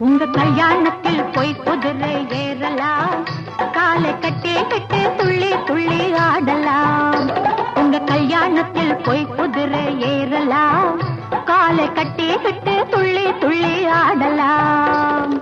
உங்க கல்யாணத்தில் போய் குதிரை ஏறலாம், காலை கட்டி விட்டு துள்ளி துள்ளி ஆடலாம். உங்க கல்யாணத்தில் போய் குதிரை ஏறலாம், காலை கட்டி விட்டு துள்ளி துள்ளி ஆடலாம்.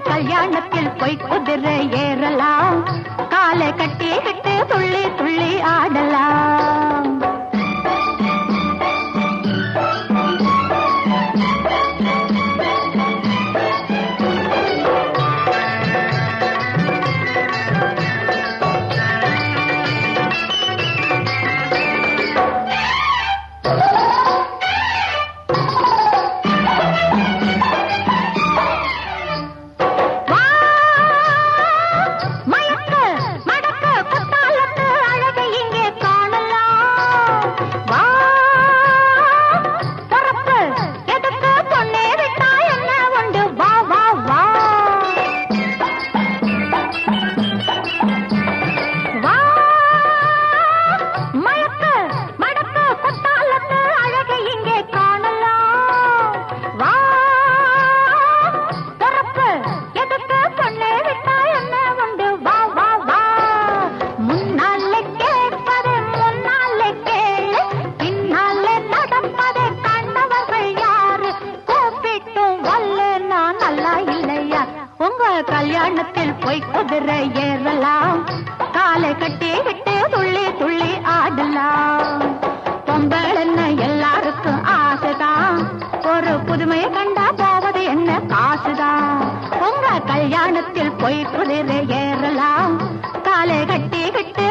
கல்யாணத்தில் போய் குதிரை ஏறலாம், காலை கட்டி விட்டு துள்ளி துள்ளி ஆடலாம். கல்யாணத்தில் போய் குதிரை ஏறலாம், காலை கட்டி விட்டு துள்ளி துள்ளி ஆடலாம். பொங்கல் என்ன எல்லாருக்கும் ஆசைதான், ஒரு புதுமையை கண்டா போவது என்ன காசுதான். உங்க கல்யாணத்தில் போய் குதிரை ஏறலாம், காலை கட்டி விட்டு